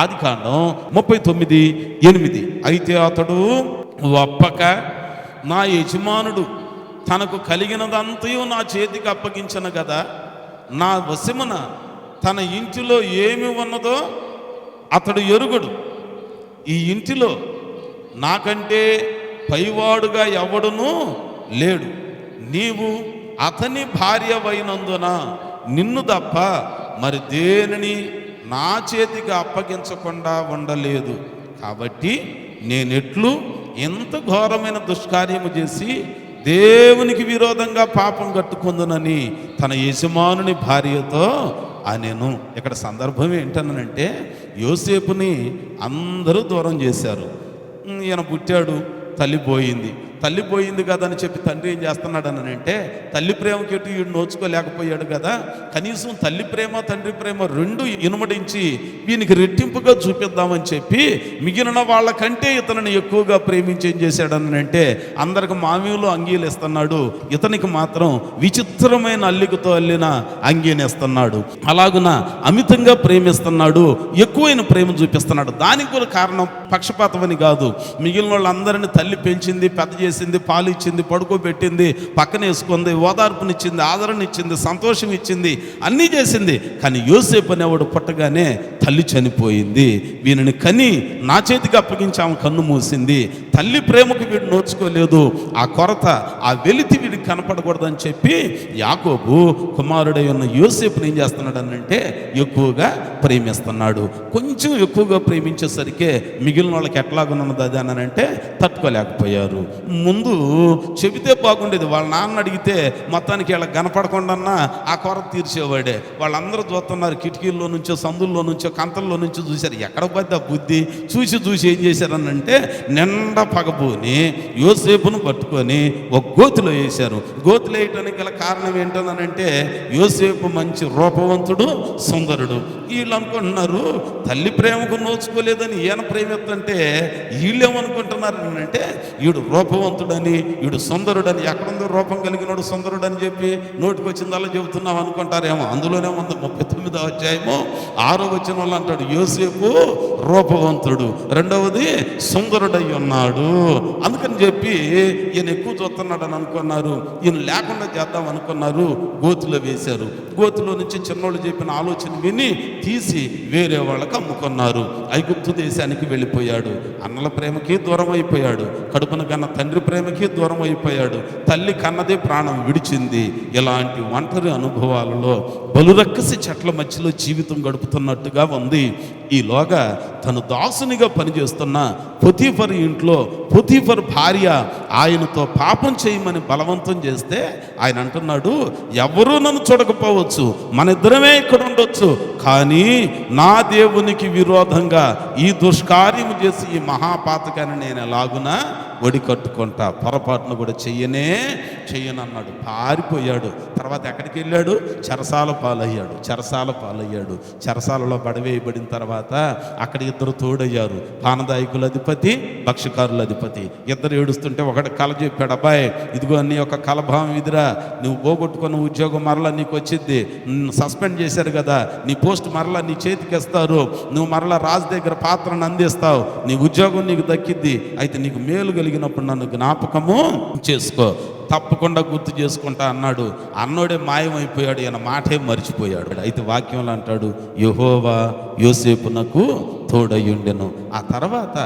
ఆదికాండం 39:8. అయితే అతడు ఒప్పక, నా యజమానుడు తనకు కలిగినదంతయు నా చేతికి అప్పగించను కదా, నా వశమున తన ఇంటిలో ఏమి ఉన్నదో అతడు ఎరుగుడు. ఈ ఇంటిలో నాకంటే పైవాడుగా ఎవడునూ లేడు. నీవు అతని భార్యవైనందున నిన్ను తప్ప మరి దేనిని నా చేతికి అప్పగించకుండా ఉండలేదు. కాబట్టి నేనెట్లు ఎంత ఘోరమైన దుష్కార్యము చేసి దేవునికి విరోధంగా పాపం కట్టుకుందునని తన యజమానుని భార్యతో అనెను. ఇక్కడ సందర్భం ఏంటనంటే, యోసేపుని అందరూ దూరం చేశారు. ఈయన పుట్టాడు, తల్లి పోయింది కదా అని చెప్పి తండ్రి ఏం చేస్తున్నాడు అని అంటే, తల్లి ప్రేమకి ఎటు వీడు నోచుకోలేకపోయాడు కదా, కనీసం తల్లి ప్రేమ తండ్రి ప్రేమ రెండు ఇనుమడించి వీనికి రెట్టింపుగా చూపిద్దామని చెప్పి మిగిలిన వాళ్ళకంటే ఇతనిని ఎక్కువగా ప్రేమించి ఏం చేశాడని అంటే, అందరికి మామూలు అంగీలు ఇస్తున్నాడు, ఇతనికి మాత్రం విచిత్రమైన అల్లికతో అల్లిన అంగీని ఇస్తున్నాడు. అలాగున అమితంగా ప్రేమిస్తున్నాడు, ఎక్కువైన ప్రేమ చూపిస్తున్నాడు. దానికి కూడా కారణం పక్షపాతం అని కాదు. మిగిలిన వాళ్ళందరినీ తల్లి పెంచింది, పెద్ద చేసింది, పాలు ఇచ్చింది, పడుకోబెట్టింది, పక్కన వేసుకుంది, ఓదార్పునిచ్చింది, ఆదరణ ఇచ్చింది, సంతోషం ఇచ్చింది, అన్నీ చేసింది. కానీ యోసేపు అనేవాడు పుట్టగానే తల్లి చనిపోయింది. వీనిని కని నా చేతికి అప్పగించి ఆమె కన్ను మూసింది. తల్లి ప్రేమకు వీడు నోచుకోలేదు. ఆ కొరత, ఆ వెలితి వీడికి కనపడకూడదని చెప్పి యాకోబు కుమారుడై ఉన్న యోసేపుని ఏం చేస్తున్నాడు అంటే ఎక్కువగా ప్రేమిస్తున్నాడు. కొంచెం ఎక్కువగా ప్రేమించేసరికి మిగిలిన వాళ్ళకి ఎట్లాగున్నది అది అని అంటే తట్టుకోలేకపోయారు. ముందు చెబితే బాగుండేది, వాళ్ళ నాన్న అడిగితే మొత్తానికి వీళ్ళకి కనపడకుండా ఆ కొరత తీర్చేవాడే. వాళ్ళందరూ చూస్తున్నారు, కిటికీల్లో నుంచో సందుల్లో నుంచో కంతల్లో నుంచో చూశారు. ఎక్కడ పోతే బుద్ధి చూసి ఏం చేశారనంటే, నిండా పగబోని యోసేపును పట్టుకొని ఒక గోతిలో వేశారు. గోతిలో వేయటానికి గల కారణం ఏంటనంటే, యోసేపు మంచి రూపవంతుడు, సుందరుడు. వీళ్ళు అనుకుంటున్నారు తల్లి ప్రేమకు నోచుకోలేదని ఈయన ప్రేమిస్తుంటే వీళ్ళేమనుకుంటున్నారు అంటే, వీడు రూపవంతుడని, వీడు సుందరుడని. ఎక్కడుందో రూపం కలిగినాడు సుందరుడని చెప్పి నోటికి వచ్చిందల్లా చెబుతున్నాం అనుకుంటారేమో. అందులోనే ఉంది 39వ అధ్యాయము 6వ వచనంలో అంటాడు, యోసేపు రూపవంతుడు, రెండవది సుందరుడై ఉన్నాడు. అందుకని చెప్పి ఈయన ఎక్కువ చూస్తున్నాడు అని అనుకున్నారు. ఈయన లేకుండా చేద్దాం అనుకున్నారు, గోతిలో వేశారు. గోతిలో నుంచి చిన్నోళ్ళు చెప్పిన ఆలోచన విని తీసి వేరే వాళ్ళకి అమ్ముకున్నారు. ఐగుప్తు దేశానికి వెళ్ళిపోయాడు. అన్నల ప్రేమకి దూరం అయిపోయాడు, కడుపున కన్న తండ్రి ప్రేమకి దూరం అయిపోయాడు, తల్లి కన్నదే ప్రాణం విడిచింది. ఇలాంటి ఒంటరి అనుభవాలలో బలురక్కసి చెట్ల మధ్యలో జీవితం గడుపుతున్నట్టుగా ఉంది. ఈలోగా తను దాసునిగా పనిచేస్తున్న పొతీఫర్ ఇంట్లో పొతీఫర్ భార్య ఆయనతో పాపం చేయమని బలవంతం చేస్తే ఆయన అంటున్నాడు, ఎవరూ నన్ను చూడకపోవచ్చు, మన ఇద్దరమే ఇక్కడ ఉండొచ్చు, కానీ నా దేవునికి విరోధంగా ఈ దుష్కార్యము చేసి ఈ మహాపాతకాన్ని నేను ఎలాగునా ఒడి కట్టుకుంటా, పొరపాటును కూడా చెయ్యనన్నాడు. పారిపోయాడు. తర్వాత ఎక్కడికి వెళ్ళాడు? చెరసాల పాలయ్యాడు. చెరసాలలో పడవేయబడిన తర్వాత అక్కడ ఇద్దరు తోడయ్యారు, పానదాయకుల అధిపతి, భక్ష్యకారుల అధిపతి. ఇద్దరు ఏడుస్తుంటే ఒకటి కల చెప్పాడు, అబ్బాయి ఇదిగో నీ యొక్క కలభావం ఇదిరా, నువ్వు పోగొట్టుకున్న ఉద్యోగం మరలా నీకు వచ్చింది, సస్పెండ్ చేశారు కదా, నీ పోస్ట్ మరలా నీ చేతికి ఇస్తారు, నువ్వు మరలా రాజు దగ్గర పాత్రను అందిస్తావు, నీ ఉద్యోగం నీకు దక్కిద్ది, అయితే నీకు మేలు కలిగినప్పుడు నన్ను జ్ఞాపకము చేసుకో, తప్పకుండా గుర్తు చేసుకుంటా అన్నాడు. అన్నోడే మాయమైపోయాడు, ఈయన మాటే మర్చిపోయాడు. అయితే వాక్యంలో అంటాడు, యెహోవా యోసేపునకు తోడయ్యుండెను. ఆ తర్వాత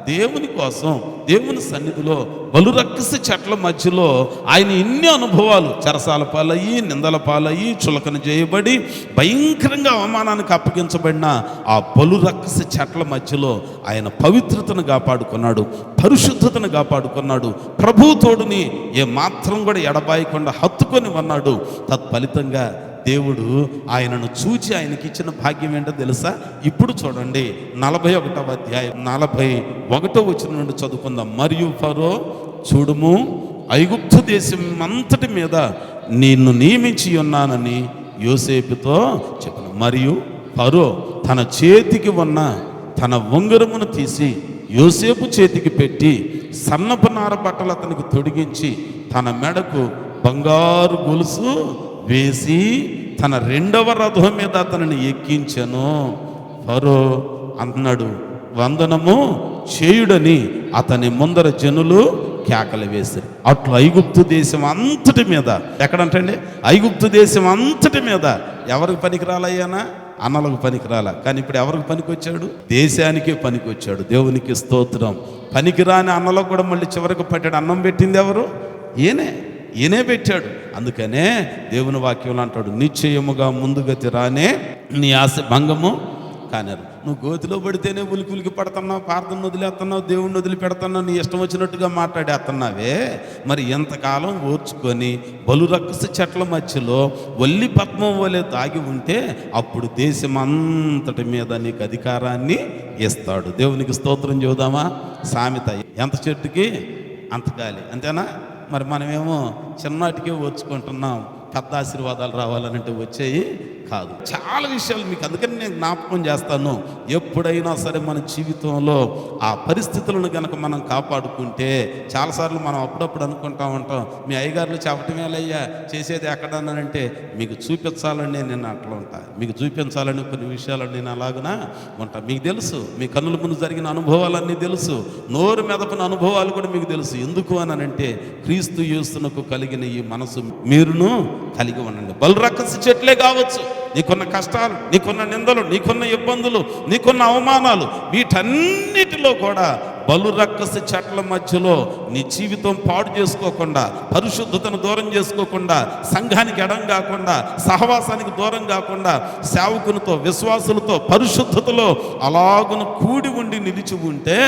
దేవుని కోసం దేవుని సన్నిధిలో బలురక్కసి చెట్ల మధ్యలో ఆయన ఎన్ని అనుభవాలు, చెరసాల పాలయ్యి, నిందల పాలయ్యి, చులకన చేయబడి, భయంకరంగా అవమానానికి అప్పగించబడిన ఆ బలురక్కసి చెట్ల మధ్యలో ఆయన పవిత్రతను కాపాడుకున్నాడు, పరిశుద్ధతను కాపాడుకున్నాడు, ప్రభు తోడుని ఏ మాత్రం కూడా ఎడబాయకుండా హత్తుకొని ఉన్నాడు. తత్ఫలితంగా దేవుడు ఆయనను చూచి ఆయనకి ఇచ్చిన భాగ్యం ఏంటో తెలుసా? ఇప్పుడు చూడండి 41వ అధ్యాయం 41వ వచనం నుండి చదువుకుందాం. మరియు ఫరో, చూడుము, ఐగుప్తు దేశం అంతటి మీద నిన్ను నియమించి ఉన్నానని యోసేపుతో చెప్పను. మరియు ఫరో తన చేతికి ఉన్న తన ఉంగరమును తీసి యోసేపు చేతికి పెట్టి సన్నపు నార బట్టలు అతనికి తొడిగించి తన మెడకు బంగారు గొలుసు వేసి తన రెండవ రథం మీద అతనిని ఎక్కించెను. ఫరో అన్నాడు, వందనము చేయుడని అతని ముందర జనులు కేకలు వేశారు. అట్లా ఐగుప్తు దేశం అంతటి మీద, ఎక్కడంటండి ఐగుప్తు దేశం అంతటి మీద ఎవరికి పనికిరాలయ్యానా? అన్నలకు పనికిరాల. కానీ ఇప్పుడు ఎవరికి పనికొచ్చాడు? దేశానికే పనికొచ్చాడు. దేవునికి స్తోత్రం. పనికిరాని అన్నలకు కూడా మళ్ళీ చివరికి పట్టాడు. అన్నం పెట్టింది ఎవరు? ఈయనే పెట్టాడు. అందుకనే దేవుని వాక్యంలో అంటాడు, నిశ్చయముగా ముందుగతి రానే నీ ఆశ భంగము కానేరు. నువ్వు గోతిలో పడితేనే ఉలికి పడుతున్నావు, ప్రార్థన వదిలేస్తున్నావు, దేవుణ్ణి వదిలిపెడుతున్నావు, నీ ఇష్టం వచ్చినట్టుగా మాట్లాడేస్తున్నావే. మరి ఎంతకాలం ఓర్చుకొని బలురక్కస చెట్ల మధ్యలో వల్లి పద్మం వలె దాగి ఉంటే అప్పుడు దేశం అంతటి మీద నీకు అధికారాన్ని ఇస్తాడు. దేవునికి స్తోత్రం చూద్దామా? సామెత, ఎంత చెట్టుకి అంత గాలి, అంతేనా? మరి మనమేమో చిన్నటికే ఓర్చుకుంటున్నాం, పెద్ద ఆశీర్వాదాలు రావాలనంటే వచ్చేయి కాదు. చాలా విషయాలు మీకు అందుకని నేను జ్ఞాపకం చేస్తాను. ఎప్పుడైనా సరే మన జీవితంలో ఆ పరిస్థితులను కనుక మనం కాపాడుకుంటే, చాలాసార్లు మనం అప్పుడప్పుడు అనుకుంటా ఉంటాం, మీ అయ్యగారులు చెప్పటమేలయ్యా చేసేది ఎక్కడన్నానంటే, మీకు చూపించాలని నేను అట్లా ఉంటా, మీకు చూపించాలని కొన్ని విషయాలు నేను అలాగునా ఉంటా. మీకు తెలుసు, మీ కన్నుల ముందు జరిగిన అనుభవాలన్నీ తెలుసు, నోరు మెదపిన అనుభవాలు కూడా మీకు తెలుసు. ఎందుకు అనంటే, క్రీస్తు యేసునకు కలిగిన ఈ మనసు మీరును కలిగి ఉండండి. బలురక్కసి చెట్లే కావచ్చు, నీకున్న కష్టాలు, నీకున్న నిందలు, నీకున్న ఇబ్బందులు, నీకున్న అవమానాలు, వీటన్నిటిలో కూడా బలురక్కసి చెట్ల మధ్యలో నీ జీవితం పాడు చేసుకోకుండా, పరిశుద్ధతను దూరం చేసుకోకుండా, సంఘానికి ఎడం కాకుండా, సహవాసానికి దూరం కాకుండా, సేవకునితో విశ్వాసులతో పరిశుద్ధతలో అలాగున కూడి ఉండి నిలిచి ఉంటే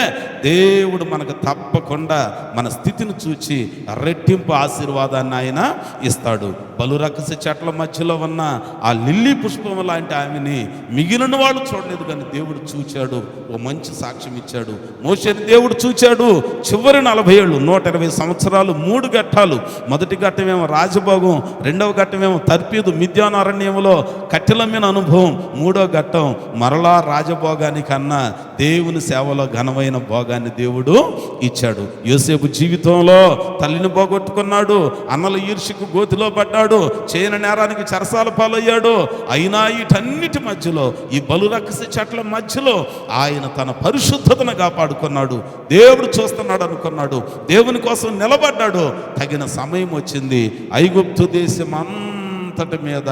దేవుడు మనకు తప్పకుండా మన స్థితిని చూచి రెట్టింపు ఆశీర్వాదాన్ని ఆయన ఇస్తాడు. బలురక్కసి చెట్ల మధ్యలో ఉన్న ఆ లిల్లీ పుష్పం లాంటి ఆమెని మిగిలిన వాళ్ళు చూడలేదు, కానీ దేవుడు చూచాడు, ఓ మంచి సాక్ష్యం ఇచ్చాడు. మోషేని దేవుడు చూచాడు. చివరి 40 ఏళ్ళు, 120 సంవత్సరాలు, 3 ఘట్టాలు. మొదటి ఘట్టమేమో రాజభోగం, రెండవ ఘట్టమేమో తర్పీదు మిద్యాను అరణ్యంలో కట్టెలమ్మిన అనుభవం, 3వ ఘట్టం మరలా రాజభోగానికన్నా దేవుని సేవలో ఘనమైన భోగాన్ని దేవుడు ఇచ్చాడు. యోసేపు జీవితంలో తల్లిని పోగొట్టుకున్నాడు, అన్నల ఈర్ష్యకు గోతిలో పడ్డాడు, చేయని నేరానికి చెరసాల పాలయ్యాడు. అయినా వీటన్నిటి మధ్యలో, ఈ బలురక్కసి చెట్ల మధ్యలో ఆయన తన పరిశుద్ధతను కాపాడుకున్నాడు. దేవుడు చూస్తున్నాడు అనుకున్నాడు, దేవుని కోసం నిలబడ్డాడు. తగిన సమయం వచ్చింది, ఐగుప్తు దేశం అంతటి మీద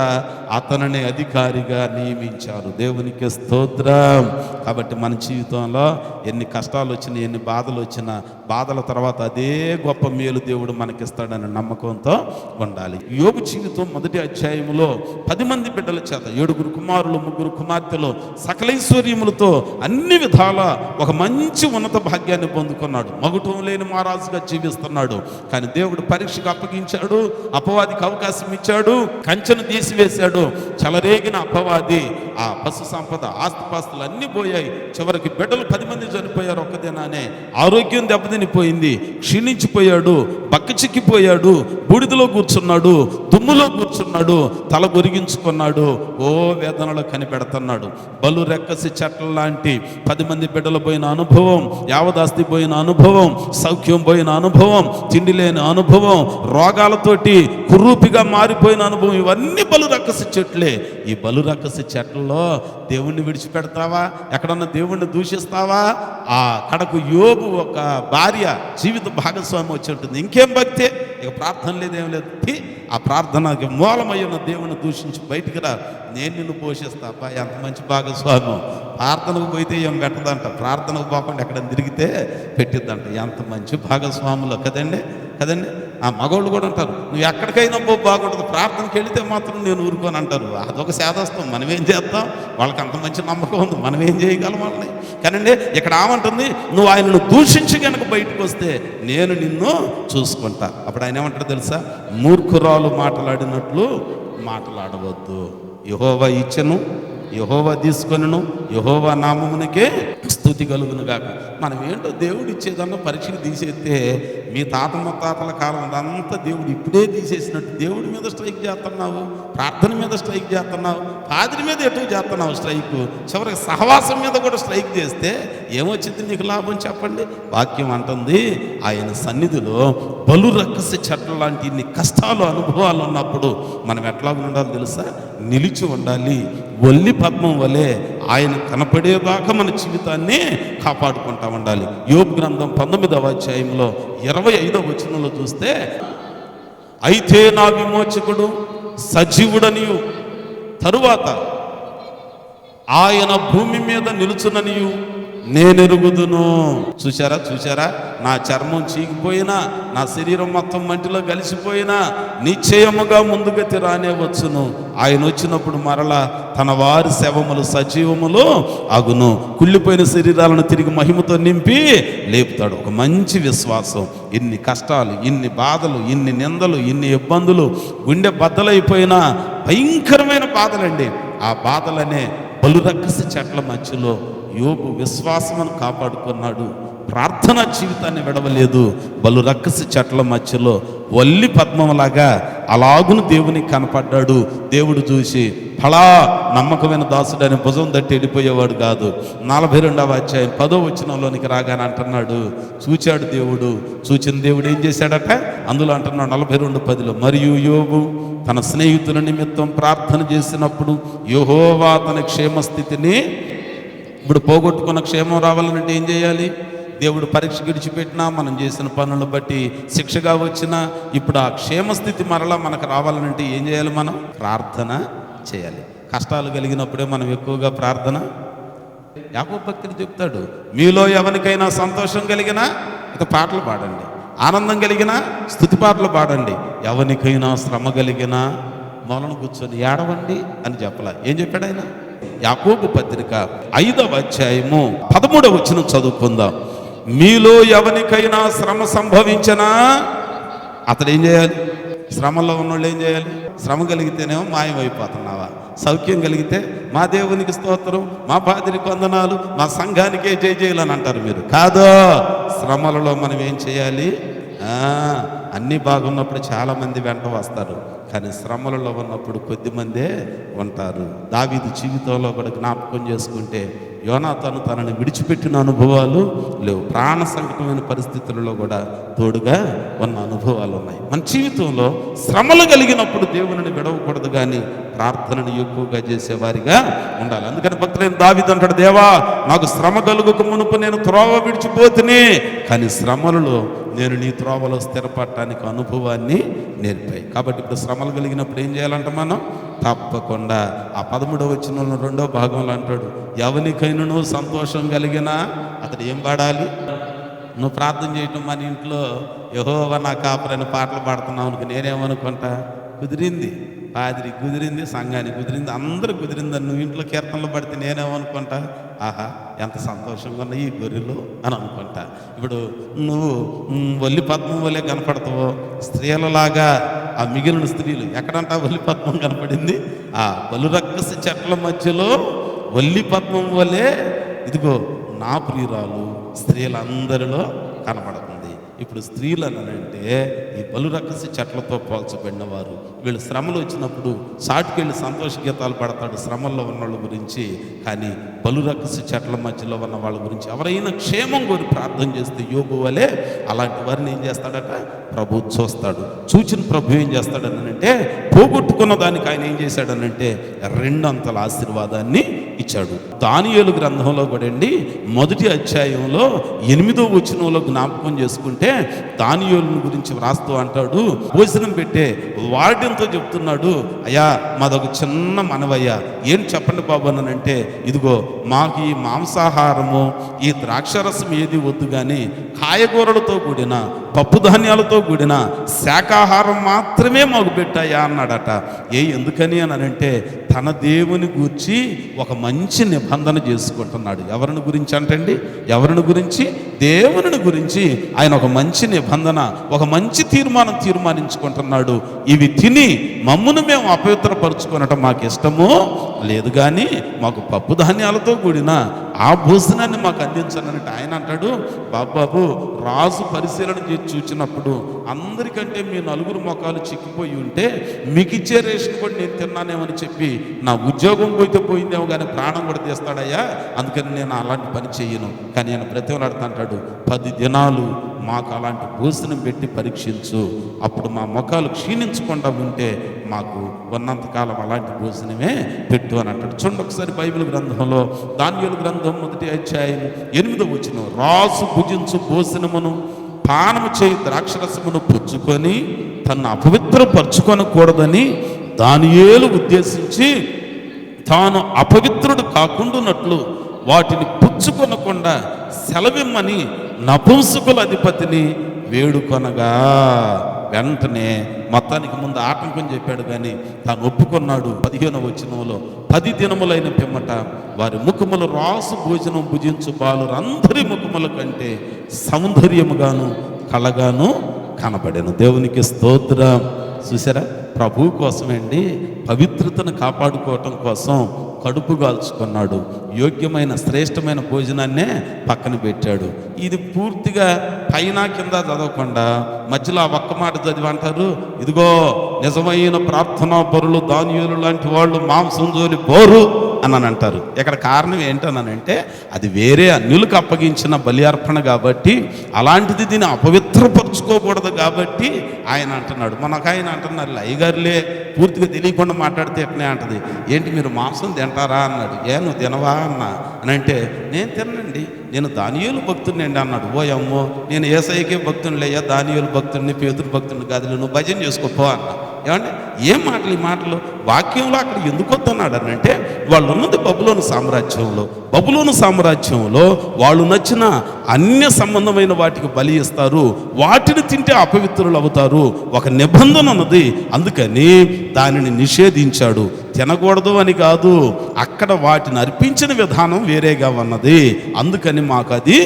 అతనిని అధికారిగా నియమించారు. దేవునికి స్తోత్రం. కాబట్టి మన జీవితంలో ఎన్ని కష్టాలు వచ్చినా, ఎన్ని బాధలు వచ్చినా, బాధల తర్వాత అదే గొప్ప మేలు దేవుడు మనకిస్తాడనే నమ్మకంతో ఉండాలి. యోబు జీవితం మొదటి అధ్యాయంలో 10 మంది బిడ్డల చేత 7 కుమారులు 3 కుమార్తెలు సకలైశ్వర్యములతో అన్ని విధాల ఒక మంచి ఉన్నత భాగ్యాన్ని పొందుకున్నాడు. మగుటం లేని మహారాజుగా జీవిస్తున్నాడు. కానీ దేవుడు పరీక్షకు అప్పగించాడు, అపవాదికి అవకాశం ఇచ్చాడు, కంచెను తీసివేశాడు. చెలరేగిన అపవాది ఆ పశు సంపద, ఆస్తిపాస్తులు అన్నీ పోయాయి. చివరికి బిడ్డలు 10 మంది చనిపోయారు ఒక్కదినానే. ఆరోగ్యం దెబ్బతినిపోయింది, క్షీణించిపోయాడు, బక్కచిక్కిపోయాడు, బూడిదలో కూర్చున్నాడు, దుమ్ములో కూర్చున్నాడు, తల గొరిగించుకున్నాడు. ఓ వేదనలో కనిపెడుతున్నాడు. బలురక్కసి చెట్ల లాంటి 10 మంది బిడ్డలు పోయిన అనుభవం, యావదాస్తి పోయిన అనుభవం, సౌఖ్యం పోయిన అనుభవం, తిండి లేని అనుభవం, రోగాలతోటి కురూపిగా మారిపోయిన అనుభవం, ఇవన్నీ బలురక్కసి చెట్లే. ఈ బలురక్కసి చెట్లలో దేవుణ్ణి విడిచిపెడతావా? ఎక్కడన్నా దేవుణ్ణి దూషిస్తావా? ఆ కడకు యోబు ఒక భార్య జీవిత భాగస్వామి వచ్చి ఉంటుంది. ఇంకేం భక్తే, ఇక ప్రార్థన లేదేం లేదు. ఆ ప్రార్థనకి మూలమై ఉన్న దేవుని దూషించి బయటికి రా, నేను నిన్ను పోషిస్తాపా. ఎంత మంచి భాగస్వామ్యం. ప్రార్థనకు పోయితే ఏం పెట్టదంట, ప్రార్థనకు పోకుండా ఎక్కడైనా తిరిగితే పెట్టిద్దంట. ఎంత మంచి భాగస్వాములు కదండి. ఆ మగవాళ్ళు కూడా అంటారు, నువ్వు ఎక్కడికైనా బాగుంటుంది, ప్రార్థనకి వెళితే మాత్రం నేను ఊరుకొని అంటారు. అదొక శాదస్తం. మనం ఏం చేద్దాం? వాళ్ళకి అంత మంచి నమ్మకం ఉంది, మనం ఏం చేయగలం వాళ్ళని? కానండి ఇక్కడ ఏమంటుంది, నువ్వు ఆయనను దూషించి కనుక బయటకు వస్తే నేను నిన్ను చూసుకుంటా. అప్పుడు ఆయన ఏమంటారు తెలుసా? మూర్ఖురాలు మాట్లాడినట్లు మాట్లాడవద్దు. యెహోవా ఇచ్చెను, యెహోవా తీసుకొనును, యెహోవా నామమునకే స్తుతి కలుగును గాక. మనం ఏంటో దేవుడు ఇచ్చేదన్నా పరీక్షకు తీసేస్తే మీ తాత ముత్తాతల కాలం అదంతా దేవుడు ఇప్పుడే తీసేసినట్టు దేవుడి మీద స్ట్రైక్ చేస్తున్నావు, ప్రార్థన మీద స్ట్రైక్ చేస్తున్నావు, పాదిరి మీద ఎటు చేస్తున్నావు స్ట్రైక్, చివరికి సహవాసం మీద కూడా స్ట్రైక్ చేస్తే ఏమొచ్చింది నీకు లాభం చెప్పండి? వాక్యం అంటుంది, ఆయన సన్నిధిలో బలురక్కసి చెట్ల లాంటి ఇన్ని కష్టాలు అనుభవాలు ఉన్నప్పుడు మనం ఎట్లా ఉండాలి తెలుసా? నిలిచి ఉండాలి, ఒల్లి పద్మం వలె ఆయన కనపడేదాకా మన జీవితాన్ని కాపాడుకుంటా ఉండాలి. యోబు గ్రంథం 19వ అధ్యాయంలో 25వ వచనంలో చూస్తే, అయితే నా విమోచకుడు సజీవుడనియు తరువాత ఆయన భూమి మీద నిలుచుననియు నేనెరుగుదును. చూశారా, నా చర్మం చీకిపోయినా, నా శరీరం మొత్తం మంటిలో కలిసిపోయినా నిశ్చయముగా ముందుగతి రానే వచ్చును. ఆయన వచ్చినప్పుడు మరలా తన వారి శవములు సజీవములు అగును, కుళ్ళిపోయిన శరీరాలను తిరిగి మహిమతో నింపి లేపుతాడు. ఒక మంచి విశ్వాసం. ఇన్ని కష్టాలు, ఇన్ని బాధలు, ఇన్ని నిందలు, ఇన్ని ఇబ్బందులు, గుండె బద్దలైపోయిన భయంకరమైన బాధలండి. ఆ బాధలనే బలురక్కసి చెట్ల మధ్యలో యోబు విశ్వాసమును కాపాడుకున్నాడు. ప్రార్థనా జీవితాన్ని విడవలేదు. బలురక్కసి చెట్ల మధ్యలో వల్లి పద్మంలాగా అలాగును దేవునికి కనపడ్డాడు. దేవుడు చూసి ఫలా నమ్మకమైన దాసుడని భుజం తట్టి వెళ్ళిపోయేవాడు కాదు. 42వ అధ్యాయం 10వ వచనంలోనికి రాగానే అంటున్నాడు, చూచాడు దేవుడు. చూచిన దేవుడు ఏం చేశాడట? అందులో అంటున్నాడు 42:10లో, మరియు యోబు తన స్నేహితుల నిమిత్తం ప్రార్థన చేసినప్పుడు యెహోవా తన క్షేమస్థితిని, ఇప్పుడు పోగొట్టుకున్న క్షేమం రావాలంటే ఏం చేయాలి? దేవుడు పరీక్ష గడిచిపెట్టినా, మనం చేసిన పనులను బట్టి శిక్షగా వచ్చినా, ఇప్పుడు ఆ క్షేమస్థితి మరలా మనకు రావాలంటే ఏం చేయాలి? మనం ప్రార్థన చేయాలి. కష్టాలు కలిగినప్పుడే మనం ఎక్కువగా ప్రార్థన. యాకోబు భక్తుడు చెప్తాడు, మీలో ఎవరికైనా సంతోషం కలిగినా ఇక పాటలు పాడండి, ఆనందం కలిగినా స్తుతి పాటలు పాడండి, ఎవరికైనా శ్రమ కలిగినా మొలను కూర్చొని ఏడవండి అని చెప్పలా. ఏం చెప్పాడు ఆయన? యాకోబు పత్రిక 5వ అధ్యాయము 13వ వచనం చదువుకుందాం. మీలో ఎవరికైనా శ్రమ సంభవించినా అతడు ఏం చేయాలి? శ్రమలో ఉన్నోళ్ళు ఏం చేయాలి? శ్రమ కలిగితేనేమో మాయమైపోతున్నావా? సౌఖ్యం కలిగితే మా దేవునికి స్తోత్రం, మా పాదిరికి వందనాలు, మా సంఘానికే జయజయలని అంటారు మీరు. కాదో, శ్రమలలో మనం ఏం చేయాలి? అన్నీ బాగున్నప్పుడు చాలామంది వెంట వస్తారు, కానీ శ్రమలలో ఉన్నప్పుడు కొద్దిమందే ఉంటారు. దావీదు జీవితంలో కూడా జ్ఞాపకం చేసుకుంటే యోనాతాను తనని విడిచిపెట్టిన అనుభవాలు లేవు. ప్రాణ సంకటమైన పరిస్థితులలో కూడా తోడుగా ఉన్న అనుభవాలు ఉన్నాయి. మన జీవితంలో శ్రమలు కలిగినప్పుడు దేవుని విడవకూడదు, కానీ ప్రార్థనను ఎక్కువగా చేసేవారిగా ఉండాలి. అందుకని భక్తులైన దావీదు అంటాడు, దేవా నాకు శ్రమ కలుగుక మునుపు నేను త్రోవ విడిచిపోతుని, కానీ శ్రమలలో నేను నీ త్రోవలో స్థిరపడటానికి అనుభవాన్ని నేర్పాయి. కాబట్టి ఇప్పుడు శ్రమలు కలిగినప్పుడు ఏం చేయాలంట? మనం తప్పకుండా ఆ 13వ వచనంలో 2వ భాగంలో అంటాడు, ఎవరికైనా సంతోషం కలిగినా అతడు ఏం పాడాలి? నువ్వు ప్రార్థన చేయటం, మన ఇంట్లో యెహోవా నా కాపరని పాటలు పాడుతున్నావు అనుకో, నేనేమనుకుంటా? కుదిరింది, పాదిరి కుదిరింది, సంఘానికి కుదిరింది, అందరూ కుదిరిందని నువ్వు ఇంట్లో కీర్తనలు పడితే నేనేమనుకుంటా? ఆహా ఎంత సంతోషంగా ఉన్నాయి ఈ గొర్రెలు అని అనుకుంటా. ఇప్పుడు నువ్వు వల్లి పద్మం వలె కనపడతావో, స్త్రీలలాగా ఆ మిగిలిన స్త్రీలు ఎక్కడంటా వల్లి పద్మం కనపడింది? ఆ బలురక్కసి చెట్ల మధ్యలో వల్లి పద్మం వలె ఇదిగో నా ప్రియురాలు స్త్రీలందరిలో కనపడుతుంది. ఇప్పుడు స్త్రీలు అనంటే ఈ బలురక్కసి చెట్లతో పోల్చబడిన వారు. వీళ్ళు శ్రమలు వచ్చినప్పుడు సాటుకెళ్ళి సంతోష గీతాలు పడతాడు శ్రమల్లో ఉన్న వాళ్ళ గురించి, కానీ బలురక్కసి చెట్ల మధ్యలో ఉన్న వాళ్ళ గురించి ఎవరైనా క్షేమం కోరి ప్రార్థన చేస్తే యోబు వలె అలాంటి వారిని ఏం చేస్తాడట? ప్రభు చూస్తాడు. చూచిన ప్రభు ఏం చేస్తాడనంటే, పోగొట్టుకున్న దానికి ఆయన ఏం చేశాడనంటే 2 అంతల ఆశీర్వాదాన్ని ఇచ్చాడు. దానియేలు గ్రంథంలో కూడా అండి 1వ అధ్యాయంలో 8వ వచనంలో జ్ఞాపకం చేసుకుంటే దానియేలుని గురించి వ్రాస్తూ అంటాడు, భోజనం పెట్టే వార్డెన్తో చెప్తున్నాడు, అయ్యా మాదొక చిన్న మనవయ్యా, ఏం చెప్పండి బాబు అనంటే, ఇదిగో మాకు ఈ మాంసాహారము ఈ ద్రాక్షరసం ఏది వద్దు, కానీ కాయగూరలతో కూడిన పప్పు ధాన్యాలతో కూడిన శాకాహారం మాత్రమే మాకు పెట్టాయా అన్నాడట. ఎందుకని అని అంటే తన దేవుని గూర్చి ఒక మంచి నిబంధన చేసుకుంటున్నాడు. ఎవరిని గురించి అంటండి? ఎవరిని గురించి? దేవుని గురించి ఆయన ఒక మంచి నిబంధన, ఒక మంచి తీర్మానించుకుంటున్నాడు. ఇవి తిని మమ్మును మేము అపవిత్రపరుచుకునటం మాకు ఇష్టము లేదు, కానీ మాకు పప్పు ధాన్యాలతో కూడిన ఆ భోజనాన్ని మాకు అందించానంటే ఆయన అంటాడు, బాబాబు రాజు పరిశీలన చేసి చూచినప్పుడు అందరికంటే మీ 4 మొఖాలు చిక్కిపోయి ఉంటే మీకు ఇచ్చే రేషన్ కూడా నేను తిన్నానేమని చెప్పి నా ఉద్యోగం పోయితే పోయిందేమో, కానీ ప్రాణం కూడా తీస్తాడయ్యా, అందుకని నేను అలాంటి పని చెయ్యను. కానీ ఆయన బ్రతిమలాడుతుంటాడు, 10 దినాలు మాకు అలాంటి భోజనం పెట్టి పరీక్షించు, అప్పుడు మా ముఖాలు క్షీణించకుండా ఉంటే మాకు ఉన్నంతకాలం అలాంటి భోజనమే పెట్టు అని అంటాడు. చూడండి ఒకసారి బైబిల్ గ్రంథంలో దానియేలు గ్రంథం 1వ అధ్యాయం 8వ వచనం, రాసు భుజించు భోజనమును పానము చేయి ద్రాక్షరసమును పుచ్చుకొని తన్ను అపవిత్రపరచుకొనకూడదని దానియేలు ఉద్దేశించి తాను అపవిత్రుడు కాకుండానట్లు వాటిని పుచ్చుకొనకుండా సెలవిమ్మని నపుంసకుల అధిపతిని వేడుకొనగా, వెంటనే మొత్తానికి ముందు ఆటంకం చెప్పాడు కానీ తాను ఒప్పుకున్నాడు. 15వ వచనంలో 10 దినములైన పిమ్మట వారి ముఖములు రాసు భోజనం భుజించు బాలురందరి ముఖముల కంటే సౌందర్యముగాను కళగాను కనబడెను. దేవునికి స్తోత్రం. చూసారా, ప్రభు కోసమండి పవిత్రతను కాపాడుకోవటం కోసం కడుపు కాల్చుకున్నాడు. యోగ్యమైన శ్రేష్టమైన భోజనాన్నే పక్కన పెట్టాడు. ఇది పూర్తిగా పైన కింద చదవకుండా మధ్యలో ఆ ఒక్క మాట చదివి అంటారు, ఇదిగో నిజమైన ప్రార్థనా పరులు దానియేలు లాంటి వాళ్ళు మాంసం జోలి పోరు అని అంటారు. ఇక్కడ కారణం ఏంటనంటే అది వేరే అన్యులకు అప్పగించిన బలి అర్పణ కాబట్టి, అలాంటిది దీన్ని అపవిత్రపరచుకోకూడదు కాబట్టి ఆయన అంటున్నాడు. మనకు ఆయన అంటున్నారు, అయ్యగారులే పూర్తిగా తెలియకుండా మాట్లాడితే ఎట్నే అంటది, ఏంటి మీరు మాంసం తింటారా అన్నాడు. నువ్వు తినవా అన్నా అని అంటే, నేను తినండి, నేను దానియేలు భక్తుడిని అన్నాడు. ఓ అమ్మో, నేను యేసయ్యకే భక్తునిలేయ్యా, దానియేలు భక్తుడిని, పేతురు భక్తుడిని కాదు, నువ్వు భజన చేసుకోపో అన్నా. ఏమంటే ఏం మాటలు ఈ మాటలు? వాక్యంలో అక్కడ ఎందుకు వద్దన్నాడు అని అంటే, వాళ్ళు ఉన్నది బబులోను సామ్రాజ్యంలో. బబులోను సామ్రాజ్యంలో వాళ్ళు నచ్చిన అన్య సంబంధమైన వాటికి బలి ఇస్తారు, వాటిని తింటే అపవిత్రులు అవుతారు. ఒక నిబంధన ఉన్నది, అందుకని దానిని నిషేధించాడు. తినకూడదు అని కాదు, అక్కడ వాటిని అర్పించిన విధానం వేరేగా ఉన్నది, అందుకని మాకు అది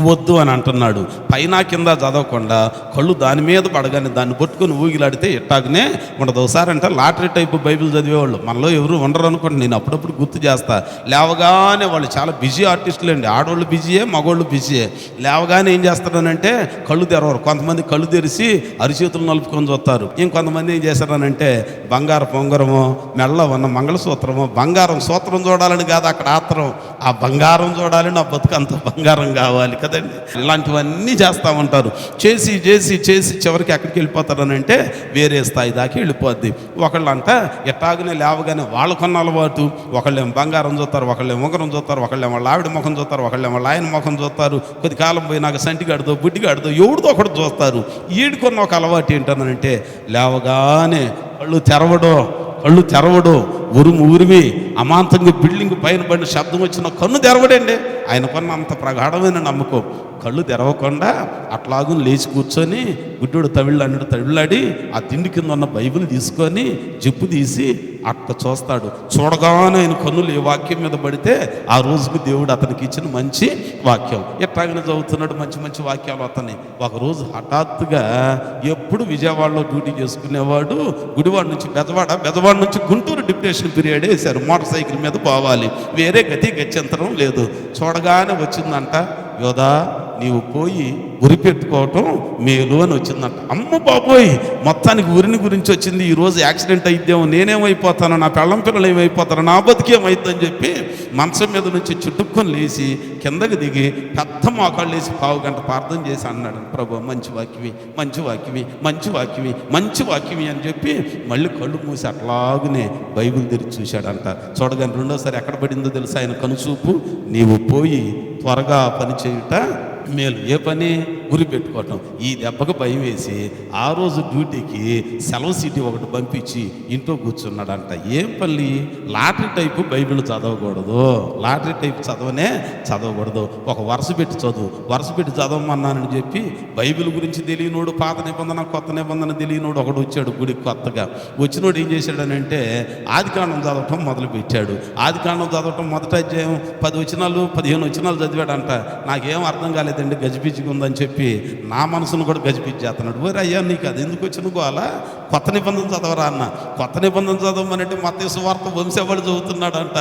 వద్దు అని అంటున్నాడు. పైన కింద చదవకుండా కళ్ళు దాని మీద పడగానే దాన్ని పట్టుకొని ఊగిలాడితే ఎట్టాగనే ఉండదు. ఒకసారి అంటే లాటరీ టైపు బైబిల్ చదివేవాళ్ళు మనలో ఎవరు ఉండరు అనుకోండి, నేను అప్పుడప్పుడు గుర్తు చేస్తా. లేవగానే వాళ్ళు చాలా బిజీ ఆర్టిస్టులు అండి, ఆడవాళ్ళు బిజీయే, మగవాళ్ళు బిజీయే. లేవగానే ఏం చేస్తారనంటే కళ్ళు తెరవరు. కొంతమంది కళ్ళు తెరిచి అరిచేతులు నలుపుకొని చూస్తారు. ఇంకొంతమంది ఏం చేస్తారనంటే బంగారు పొంగరము, మెల్ల ఉన్న మంగళసూత్రము, బంగారం సూత్రం చూడాలని కాదు అక్కడ ఆత్రం, ఆ బంగారం చూడాలని, ఆ బతుకు అంత బంగారం కావాలి కదండి. ఇలాంటివన్నీ చేస్తూ ఉంటారు. చేసి చేసి చేసి చివరికి ఎక్కడికి వెళ్ళిపోతారనంటే వేరే స్థాయి దాకా వెళ్ళిపోద్ది. ఒకళ్ళంట ఎట్టాగనే లేవగానే వాళ్ళకున్న అలవాటు, ఒకళ్ళేమో బంగారం చూస్తారు, ఒకళ్ళేమో ఉంగరం చూస్తారు, ఒకళ్ళేమో వాళ్ళ ఆవిడ ముఖం చూస్తారు, ఒకళ్ళేమో వాళ్ళ ఆయన ముఖం చూస్తారు. కొద్ది కాలం పోయినాక సంటిగాడితో బుడ్డిగాడితో ఎవడితో ఒకటి చూస్తారు. ఈడుకున్న ఒక అలవాటు ఏంటనంటే లేవగానే కళ్ళు తెరవడు, ఉరిమి అమాంతంగా బిల్డింగ్ పైన పడిన శబ్దం వచ్చిన కన్ను తెరవడండి. ఆయన కొన్న అంత ప్రగాఢమైన నమ్మకం. కళ్ళు తెరవకుండా అట్లాగూ లేచి కూర్చొని గుడ్డోడు తవిళ్ళాడి ఆ తిండి కింద ఉన్న బైబిల్ తీసుకొని జిప్పు తీసి అట్ట చూస్తాడు. చూడగానే ఆయన కన్నులు ఈ వాక్యం మీద పడితే ఆ రోజుకు దేవుడు అతనికి ఇచ్చిన మంచి వాక్యం. ఎట్లాగనే చదువుతున్నాడు, మంచి మంచి వాక్యాలు అతని. ఒకరోజు హఠాత్తుగా, ఎప్పుడు విజయవాడలో డ్యూటీ చేసుకునేవాడు, గుడివాడ నుంచి బెజవాడ నుంచి గుంటూరు డిప్యుటేషన్ పీరియడ్ వేశారు. మోటార్ సైకిల్ మీద పోవాలి, వేరే గత్యంతరం లేదు. చూడగానే వచ్చిందంట, యోధా నీవు పోయి ఉరి పెట్టుకోవటం మేలు అని వచ్చిందంట. అమ్మ బాబోయ్, మొత్తానికి ఉరిని గురించి వచ్చింది. ఈరోజు యాక్సిడెంట్ అయిద్దేమో, నేనేమైపోతాను, నా పెళ్ళం పిల్లలు ఏమైపోతాను, నా బతికేమైందని చెప్పి మంచం మీద నుంచి చుట్టుకొని లేచి కిందకి దిగి పెద్ద మోకాళ్ళు వేసి 1/2 గంట ప్రార్థన చేసి అన్నాడు, ప్రభు మంచి వాక్యమి అని చెప్పి మళ్ళీ కళ్ళు మూసి అట్లాగునే బైబిల్ తెరిచి చూశాడంట. చూడగానే రెండోసారి ఎక్కడ పడిందో తెలుసా ఆయన కనుచూపు, నీవు పోయి త్వరగా పని చేయుట మేలు. ఏ పని? గురి పెట్టుకోవటం. ఈ దెబ్బకు భయం వేసి ఆ రోజు డ్యూటీకి సెలవు సీటీ ఒకటి పంపించి ఇంట్లో కూర్చున్నాడంట. ఏం పల్లి? లాటరీ టైపు బైబిల్ చదవకూడదు, లాటరీ టైపు చదవకూడదు. ఒక వరుస పెట్టి చదవమన్నానని చెప్పి బైబిల్ గురించి తెలియనోడు, పాత నిబంధన కొత్త నిబంధన తెలియనోడు ఒకడు వచ్చాడు గుడికి కొత్తగా. వచ్చినోడు ఏం చేశాడనంటే ఆదికాండం చదవటం మొదలుపెట్టాడు. ఆదికాండం చదవటం మొదట అధ్యాయం 10 వచనాలు 15 వచనాలు చదివాడంట. నాకేం అర్థం కాలేదండి, గజిబిజిగా ఉందని చెప్పి నా మనసును కూడా గజిబిజ్జేస్తున్నాడు. ఓరే అయ్యా, నీకు అది ఎందుకు వచ్చిన గోలా? కొత్త నిబంధన చదవరా అన్న. కొత్త నిబంధన చదవమనంటే మత్తయి సువార్త వంశవాళ్ళు చదువుతున్నాడు అంట.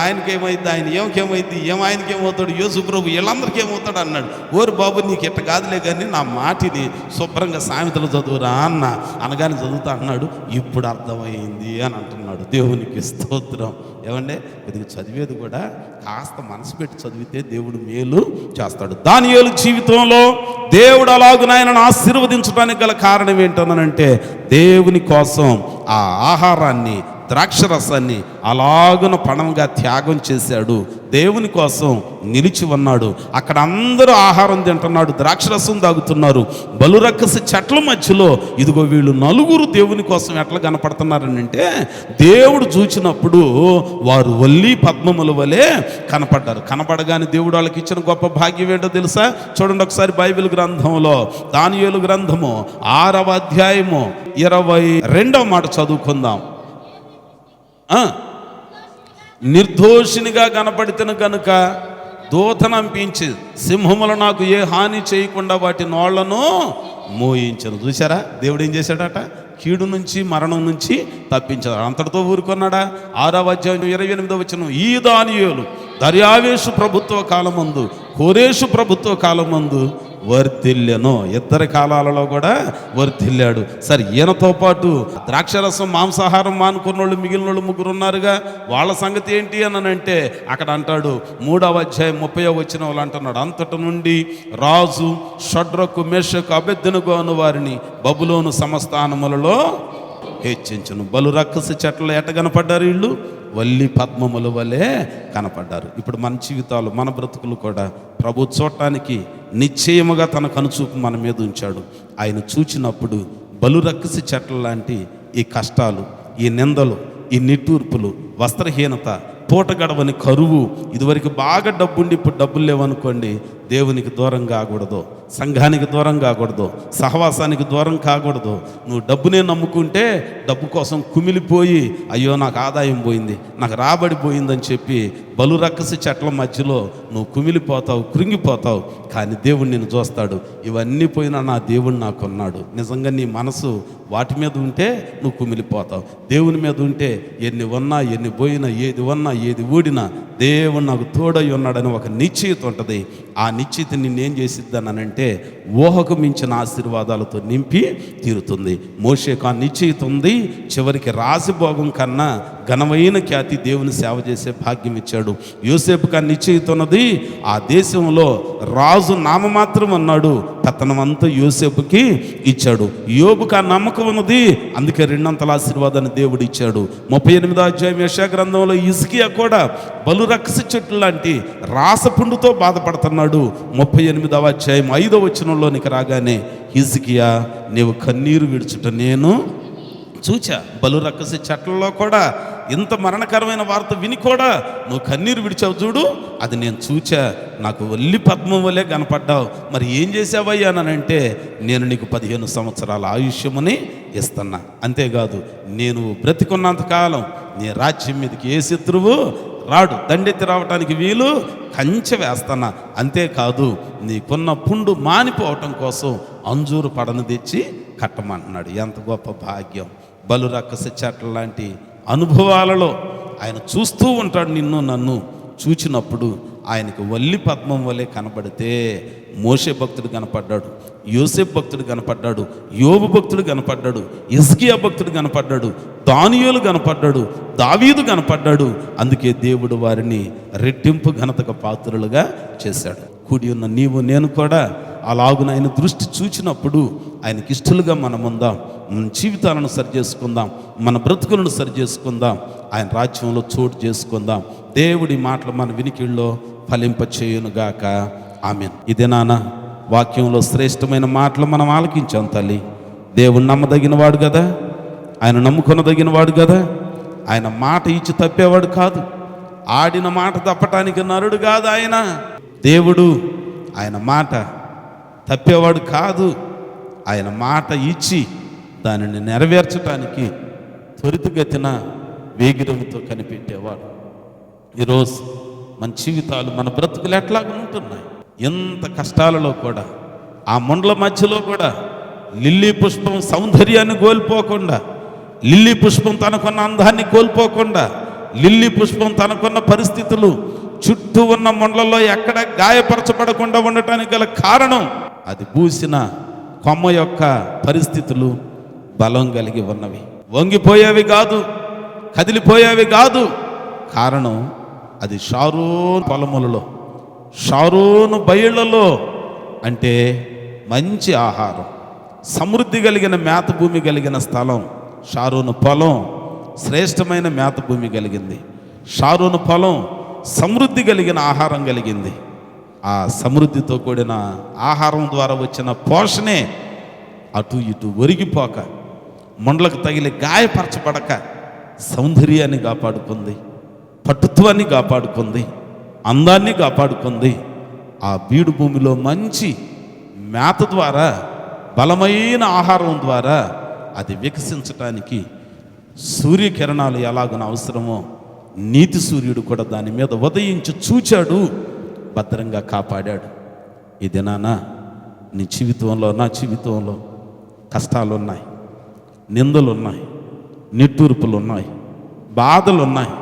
ఆయనకి ఏమైంది, ఆయనకి ఏమవుతాడు, యేసు ప్రభు వీళ్ళందరికీ ఏమవుతాడు అన్నాడు. ఓరు బాబు, నీకు ఎట్ట కాదులే కానీ నా మాటిని శుభ్రంగా సామెతలు చదువురా అన్న. అనగానే చదువుతా అన్నాడు. ఇప్పుడు అర్థమైంది అని అంటున్నాడు. దేవునికి స్తోత్రం. ఏమంటే ఇది చదివేది కూడా కాస్త మనసు పెట్టి చదివితే దేవుడు మేలు చేస్తాడు. దానియేలు జీవితంలో దేవుడు అలాగున ఆయనను ఆశీర్వదించడానికి గల కారణం ఏంటనంటే దేవుని కోసం ఆ ఆహారాన్ని, ద్రాక్షరసాన్ని అలాగున పణంగా త్యాగం చేశాడు. దేవుని కోసం నిలిచి ఉన్నాడు. అక్కడ అందరూ ఆహారం తింటున్నాడు, ద్రాక్షరసం తాగుతున్నారు. బలురక్కసి చెట్ల మధ్యలో ఇదిగో వీళ్ళు నలుగురు దేవుని కోసం ఎట్లా కనపడుతున్నారని అంటే, దేవుడు చూచినప్పుడు వారు వల్లి పద్మముల వలె కనపడ్డారు. కనపడగానే దేవుడు వాళ్ళకి ఇచ్చిన గొప్ప భాగ్యం ఏంటో తెలుసా? చూడండి ఒకసారి బైబిల్ గ్రంథంలో దానియేలు గ్రంథము 6వ అధ్యాయము 22వ మాట చదువుకుందాం. నిర్దోషినిగా కనపడితేన కనుక దూతనంపించి సింహములు నాకు ఏ హాని చేయకుండా వాటి నోళ్లను మోయించను. చూసారా, దేవుడు ఏం చేశాడట? కీడు నుంచి, మరణం నుంచి తప్పించాడు. అంతటితో ఊరుకున్నాడా? 6వ అధ్యాయం 28వ వచనం, ఈ దానియేలు దర్యావేషు ప్రభుత్వ కాలమందు, కోరేషు ప్రభుత్వ కాలమందు వర్ధిల్లెను. ఇద్దరి కాలాలలో కూడా వర్ధిల్లాడు. సరే, ఈయనతో పాటు ద్రాక్షరసం మాంసాహారం మానుకున్న వాళ్ళు మిగిలిన వాళ్ళు ముగ్గురు ఉన్నారుగా, వాళ్ళ సంగతి ఏంటి అని అంటే అక్కడ అంటాడు 3వ అధ్యాయం 30వ వచనం వాళ్ళు అంటున్నాడు, అంతటి నుండి రాజు షడ్రకు మేషకు అబెద్దెనుగో అను వారిని బబులోను సంస్థానములలో హెచ్చించును. బలు రక్కసి చెట్లు ఎట కనపడ్డారు? వీళ్ళు వల్లి పద్మముల వలె కనపడ్డారు. ఇప్పుడు మన జీవితాలు, మన బ్రతుకులు కూడా ప్రభు చూడటానికి నిశ్చయముగా తన కనుచూపు మన మీద ఉంచాడు. ఆయన చూచినప్పుడు బలు రక్కసి చెట్ల లాంటి ఈ కష్టాలు, ఈ నిందలు, ఈ నిట్టూర్పులు, వస్త్రహీనత, పూట గడవని కరువు, ఇదివరకు బాగా డబ్బుండి ఇప్పుడు డబ్బులు లేవనుకోండి, దేవునికి దూరం కాకూడదు, సంఘానికి దూరం కాకూడదు, సహవాసానికి దూరం కాకూడదు. నువ్వు డబ్బునే నమ్ముకుంటే డబ్బు కోసం కుమిలిపోయి అయ్యో నాకు ఆదాయం పోయింది, నాకు రాబడి పోయిందని చెప్పి బలు రక్కసి చెట్ల మధ్యలో నువ్వు కుమిలిపోతావు, కృంగిపోతావు. కానీ దేవుడు నిన్ను చూస్తాడు. ఇవన్నీ పోయినా నా దేవుడు నాకున్నాడు. నిజంగా నీ మనసు వాటి మీద ఉంటే నువ్వు కుమిలిపోతావు. దేవుని మీద ఉంటే ఎన్ని ఉన్నా, ఎన్ని పోయినా, ఏది ఉన్నా, ఏది ఊడినా దేవుడు నాకు తోడై ఉన్నాడని ఒక నిశ్చయిత ఉంటుంది. ఆ నిశ్చయిత నిన్నేం చేసిద్దనంటే ఊహకు మించిన ఆశీర్వాదాలతో నింపి తీరుతుంది. మోషేకు ఆ నిశ్చయిత ఉంది. చివరికి రాజభోగం కన్నా ఘనమైన ఖ్యాతి దేవుని సేవ చేసే భాగ్యం ఇచ్చాడు. యోసేపుకు ఆ నిశ్చయిత ఉన్నది. ఆ దేశంలో రాజు నామమాత్రం అన్నాడు, పతనం అంతా యోసేపుకి ఇచ్చాడు. యోబుకు ఆ నమ్మకం ఉన్నది, అందుకే 2 ఆశీర్వాదాన్ని దేవుడు ఇచ్చాడు. 38వ అధ్యాయం యెషయా గ్రంథంలో హిజ్కియా కూడా బలు రక్కసి చెట్లు లాంటి రాసపుండుతో బాధపడుతున్నాడు. 38వ అధ్యాయం 5వ వచనంలోనికి రాగానే హిజ్కియా నీవు కన్నీరు విడుచుట నేను చూచా. బలు రక్కసి చెట్లలో కూడా ఇంత మరణకరమైన వార్త విని కూడా నువ్వు కన్నీరు విడిచావు చూడు, అది నేను చూచా. నాకు వల్లి పద్మం వలె కనపడ్డావు. మరి ఏం చేసావయ్యా అంటే నేను నీకు 15 సంవత్సరాల ఆయుష్యముని ఇస్తున్నా. అంతేకాదు, నేను బ్రతికున్నంతకాలం నీ రాజ్యం మీదకి ఏ శత్రువు రాడు, దండెత్తి రావటానికి వీలు కంచె వేస్తున్నా. అంతేకాదు, నీకున్న పుండు మానిపోవటం కోసం అంజూరు పడను తెచ్చి కట్టమంటున్నాడు. ఎంత గొప్ప భాగ్యం! బలు రక్కసి చెట్ల లాంటి అనుభవాలలో ఆయన చూస్తూ ఉంటాడు. నిన్ను నన్ను చూచినప్పుడు ఆయనకు వల్లి పద్మం వలె కనబడితే మోషే భక్తుడు కనపడ్డాడు, యోసేపు భక్తుడు కనపడ్డాడు, యోబు భక్తుడు కనపడ్డాడు, హిజ్కియా భక్తుడు కనపడ్డాడు, దానియేలు కనపడ్డాడు, దావీదు కనపడ్డాడు. అందుకే దేవుడు వారిని రెట్టింపు ఘనతకు పాత్రులుగా చేశాడు. కూడి ఉన్న నీవు నేను కూడా అలాగున ఆయన దృష్టి చూచినప్పుడు ఆయనకి ఇష్టలుగా మనం ఉందాం. మన జీవితాలను సరి చేసుకుందాం, మన బ్రతుకులను సరి చేసుకుందాం, ఆయన రాజ్యంలో చోటు చేసుకుందాం. దేవుడి మాటలు మన వినికిళ్ళలో ఫలింపచేయునుగాక. ఆమేన్. ఇదే నాన్న వాక్యంలో శ్రేష్టమైన మాటలు మనం ఆలకించాం తల్లి. దేవుడు నమ్మదగిన వాడు కదా, ఆయన నమ్ముకొనదగిన వాడు కదా, ఆయన మాట ఇచ్చి తప్పేవాడు కాదు, ఆడిన మాట తప్పటానికి నరుడు కాదు ఆయన. దేవుడు ఆయన మాట తప్పేవాడు కాదు. ఆయన మాట ఇచ్చి దానిని నెరవేర్చడానికి త్వరితగతిన వేగిరంతో కనిపెట్టేవాడు. ఈరోజు మన జీవితాలు, మన బ్రతుకులు ఎట్లాగా ఉంటున్నాయి? ఎంత కష్టాలలో కూడా, ఆ ముండ్ల మధ్యలో కూడా లిల్లీ పుష్పం సౌందర్యాన్ని కోల్పోకుండా, లిల్లీ పుష్పం తనకున్న అందాన్ని కోల్పోకుండా, లిల్లీ పుష్పం తనకున్న పరిస్థితులు చుట్టూ ఉన్న ముండ్లలో ఎక్కడ గాయపరచబడకుండా ఉండటానికి గల కారణం అది పూసిన కొమ్మ యొక్క పరిస్థితులు బలం కలిగి ఉన్నవి. వంగిపోయేవి కాదు, కదిలిపోయేవి కాదు. కారణం అది షారోను పొలములలో, షారోను బయళ్లలో, అంటే మంచి ఆహారం, సమృద్ధి కలిగిన మేత భూమి కలిగిన స్థలం షారోను పొలం శ్రేష్టమైన మేత భూమి కలిగింది. షారోను పొలం సమృద్ధి కలిగిన ఆహారం కలిగింది. ఆ సమృద్ధితో కూడిన ఆహారం ద్వారా వచ్చిన పోషణే అటు ఇటు ఒరిగిపోక, ముండ్లకు తగిలి గాయపరచబడక సౌందర్యాన్ని కాపాడుకుంది, పటుత్వాన్ని కాపాడుకుంది, అందాన్ని కాపాడుకుంది. ఆ బీడు భూమిలో మంచి మేత ద్వారా, బలమైన ఆహారం ద్వారా అది వికసించటానికి సూర్యకిరణాలు ఎలాగున అవసరమో నీతి సూర్యుడు కూడా దాని మీద ఉదయించి చూచాడు, భద్రంగా కాపాడాడు. ఈ దినాన నీ జీవితంలో, నా జీవితంలో కష్టాలున్నాయి, నిందలున్నాయి, నిట్టూర్పులున్నాయి, బాధలున్నాయి.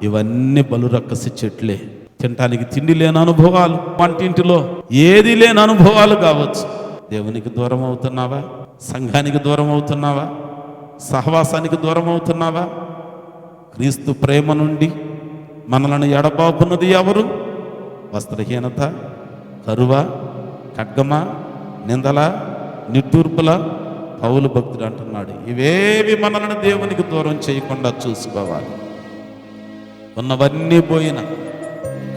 ఇవన్నీ బలురక్కసి చెట్లే. తినటానికి తిండి లేని అనుభవాలు, వంటింటిలో ఏది లేని అనుభవాలు కావచ్చు. దేవునికి దూరం అవుతున్నావా? సంఘానికి దూరం అవుతున్నావా? సహవాసానికి దూరం అవుతున్నావా? క్రీస్తు ప్రేమ నుండి మనలను ఎడబాపున్నది ఎవరు? వస్త్రహీనత, కరువా, ఖడ్గమా, నిందల, నిట్టూర్పుల? పౌలు భక్తుడు అంటున్నాడు, ఇవేవి మనలను దేవునికి దూరం చేయకుండా చూసుకోవాలి. ఉన్నవన్నీ పోయిన,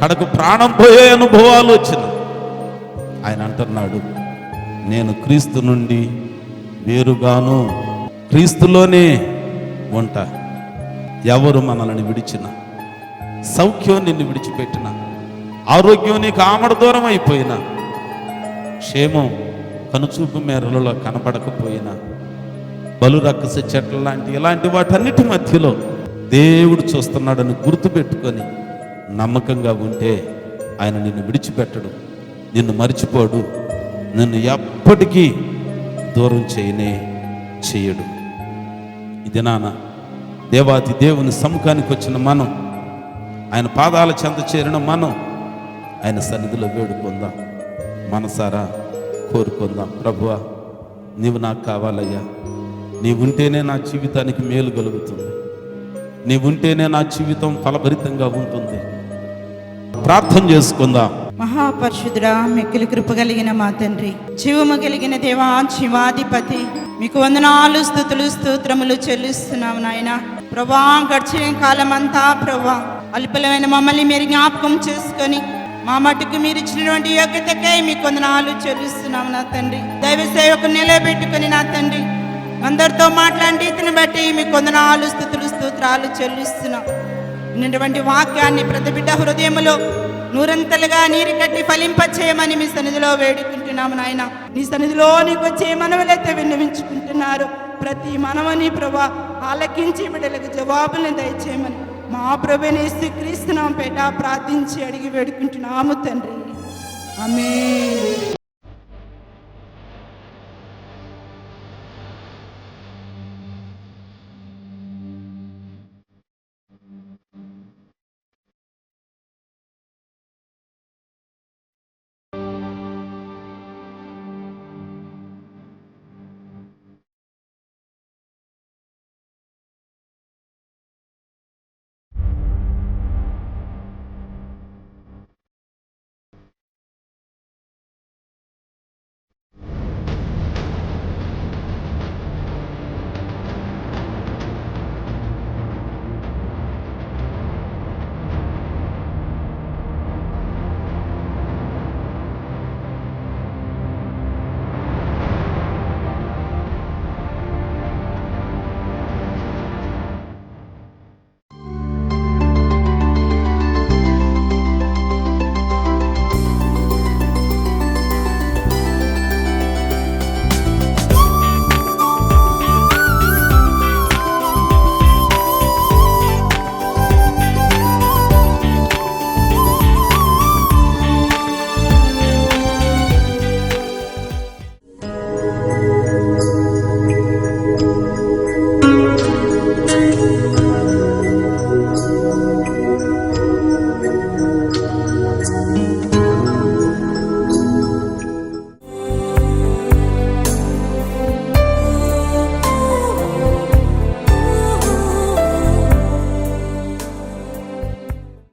కడకు ప్రాణం పోయే అనుభవాలు వచ్చిన ఆయన అంటున్నాడు, నేను క్రీస్తు నుండి వేరుగాను, క్రీస్తులోనే ఉంటా. ఎవరు మనల్ని విడిచిన, సౌఖ్యం నిన్ను విడిచిపెట్టిన, ఆరోగ్యం నీకు ఆమడ దూరం అయిపోయినా, క్షేమం కనుచూపు మేరలలో కనపడకపోయినా, బలురక్కస చెట్ల లాంటి ఇలాంటి వాటన్నిటి మధ్యలో దేవుడు చూస్తున్నాడని గుర్తుపెట్టుకొని నమ్మకంగా ఉంటే ఆయన నిన్ను విడిచిపెట్టడు, నిన్ను మరిచిపోడు, నిన్ను ఎప్పటికీ దూరం చేయడు. ఇది నాన్న దేవాతి దేవుని సముఖానికి వచ్చిన మనం, ఆయన పాదాల చెంత చేరిన మనం ఆయన సన్నిధిలో వేడుకుందాం, మనసారా కోరుకుందాం. ప్రభువా, నీవు నాకు కావాలయ్యా, నీవుంటేనే నా జీవితానికి మేలు కలుగుతుంది, నీవుంటేనే నా జీవితం ఫలభరితంగా ఉంటుంది. ప్రార్థన చేసుకుందాం. మహాపరిశుద్ధుడా, మిక్కిలి కృప కలిగిన మా తండ్రి, జీవము కలిగిన దేవా, జీవాధిపతి, మీకు వందనాలు, స్తుతులు, స్తోత్రములు చెల్లిస్తున్నాము నాయన. ప్రభా, గడిచిన కాలం అంతా ప్రభా అల్పలమైన మమ్మల్ని మీరు జ్ఞాపకం చేసుకొని మా మటుకు మీరు ఇచ్చినటువంటి యోగ్యతకై మీకు వందనాలు చెల్లిస్తున్నాము నా తండ్రి. దైవ సేవకు నిలబెట్టుకొని నా తండ్రి అందరితో మాట్లాడి ఇతని బట్టి మీకు వందనాలు, స్తుతులు, స్తోత్రాలు చెల్లిస్తున్నాం. ఉన్నటువంటి వాక్యాన్ని ప్రతి బిడ్డ హృదయములో నూరంతలుగా నీరు కట్టి ఫలింపచేయమని మీ సన్నిధిలో వేడుకుంటున్నాము నాయన. నీ సన్నిధిలో నీకు వచ్చే మనవులైతే విన్నవించుకుంటున్నారు. ప్రతి మనవని ప్రభా ఆలకించి బిడ్డలకు జవాబులను దయచేయమని మా ప్రభువైన యేసుక్రీస్తు నామమున ప్రార్థించి అడిగి వేడుకుంటున్నాము తండ్రి. ఆమేన్.